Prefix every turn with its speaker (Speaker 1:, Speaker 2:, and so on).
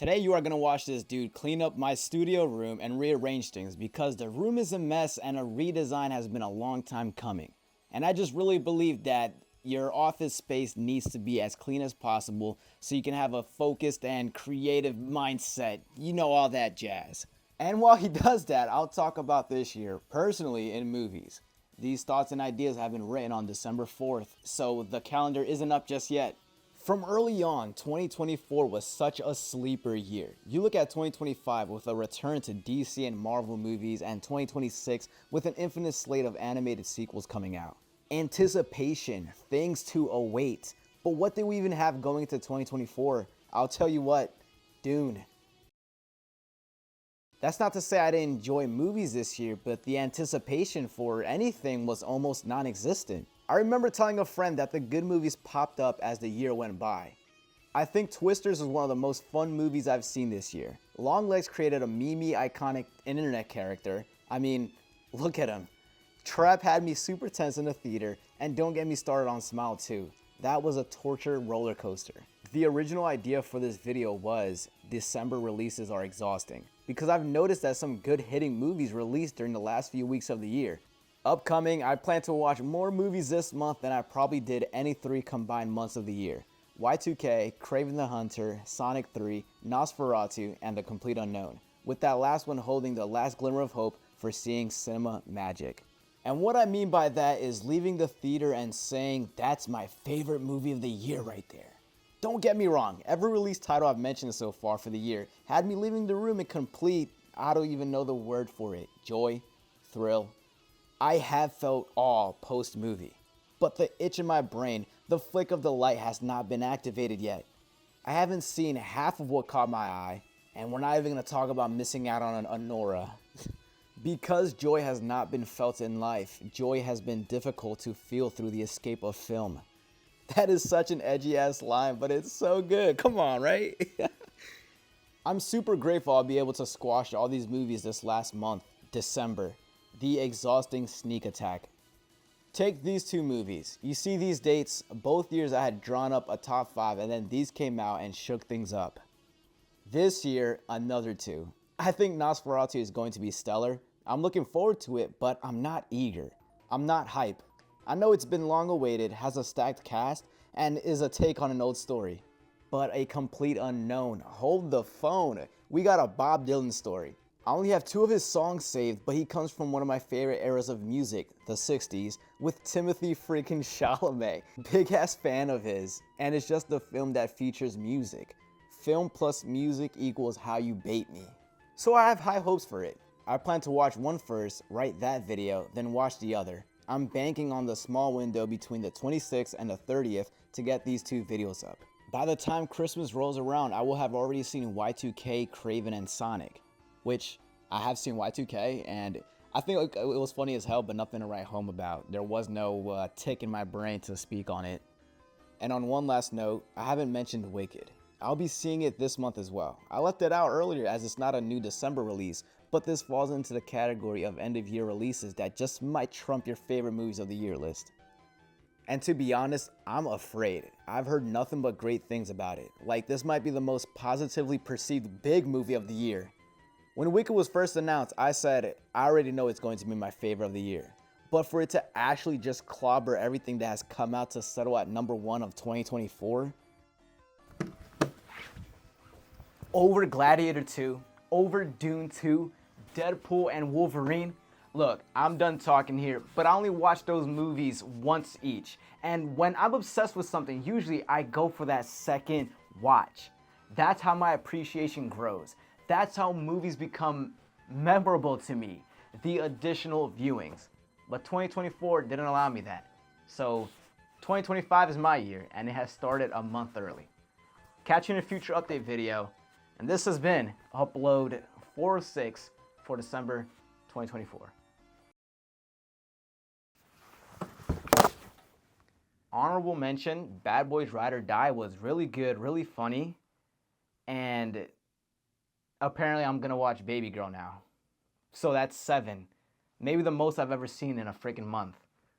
Speaker 1: Today you are going to watch this dude clean up my studio room and rearrange things because the room is a mess and a redesign has been a long time coming. And I just really believe that your office space needs to be as clean as possible so you can have a focused and creative mindset. You know, all that jazz. And while he does that, I'll talk about this year personally in movies. These thoughts and ideas have been written on December 4th, so the calendar isn't up just yet. From early on, 2024 was such a sleeper year. You look at 2025 with a return to DC and Marvel movies, and 2026 with an infinite slate of animated sequels coming out. Anticipation, things to await. But what did we even have going into 2024? I'll tell you what, Dune. That's not to say I didn't enjoy movies this year, but the anticipation for anything was almost non-existent. I remember telling a friend that the good movies popped up as the year went by. I think Twisters was one of the most fun movies I've seen this year. Longlegs created a memey iconic internet character. I mean, look at him. Trap had me super tense in the theater, and don't get me started on Smile 2. That was a torture roller coaster. The original idea for this video was December releases are exhausting, because I've noticed that some good hitting movies released during the last few weeks of the year. Upcoming, I plan to watch more movies this month than I probably did any 3 combined months of the year. Y2K, Kraven the Hunter, Sonic 3, Nosferatu, and The Complete Unknown, with that last one holding the last glimmer of hope for seeing cinema magic. And what I mean by that is leaving the theater and saying, that's my favorite movie of the year right there. Don't get me wrong, every release title I've mentioned so far for the year had me leaving the room in complete, I don't even know the word for it, joy, thrill. I have felt awe post-movie, but the itch in my brain, the flick of the light has not been activated yet. I haven't seen half of what caught my eye, and we're not even going to talk about missing out on an Nora. Because joy has not been felt in life, joy has been difficult to feel through the escape of film. That is such an edgy ass line, but it's so good. Come on, right? I'm super grateful I'll be able to squash all these movies this last month, December. The exhausting sneak attack. Take these 2 movies. You see these dates, both years I had drawn up a top 5 and then these came out and shook things up. This year, another 2. I think Nosferatu is going to be stellar. I'm looking forward to it, but I'm not eager. I'm not hype. I know it's been long awaited, has a stacked cast, and is a take on an old story. But A Complete Unknown, hold the phone. We got a Bob Dylan story. I only have 2 of his songs saved, but he comes from one of my favorite eras of music, the 60s, with Timothy freaking Chalamet. Big ass fan of his, and it's just the film that features music. Film plus music equals How You Bait Me. So I have high hopes for it. I plan to watch one first, write that video, then watch the other. I'm banking on the small window between the 26th and the 30th to get these 2 videos up. By the time Christmas rolls around, I will have already seen Y2K, Kraven, and Sonic. Which, I have seen Y2K, and I think it was funny as hell, but nothing to write home about. There was no tick in my brain to speak on it. And on one last note, I haven't mentioned Wicked. I'll be seeing it this month as well. I left it out earlier as it's not a new December release, but this falls into the category of end-of-year releases that just might trump your favorite movies of the year list. And to be honest, I'm afraid. I've heard nothing but great things about it. Like, this might be the most positively perceived big movie of the year. When Wicked was first announced, I said, I already know it's going to be my favorite of the year. But for it to actually just clobber everything that has come out to settle at number 1 of 2024? Over Gladiator 2, over Dune 2, Deadpool and Wolverine. Look, I'm done talking here, but I only watch those movies once each. And when I'm obsessed with something, usually I go for that second watch. That's how my appreciation grows. That's how movies become memorable to me, the additional viewings. But 2024 didn't allow me that. So 2025 is my year, and it has started a month early. Catch you in a future update video. And this has been upload 406 for December 2024. Honorable mention, Bad Boys Ride or Die was really good, really funny. And apparently I'm gonna watch Baby Girl now. So that's 7. Maybe the most I've ever seen in a freaking month.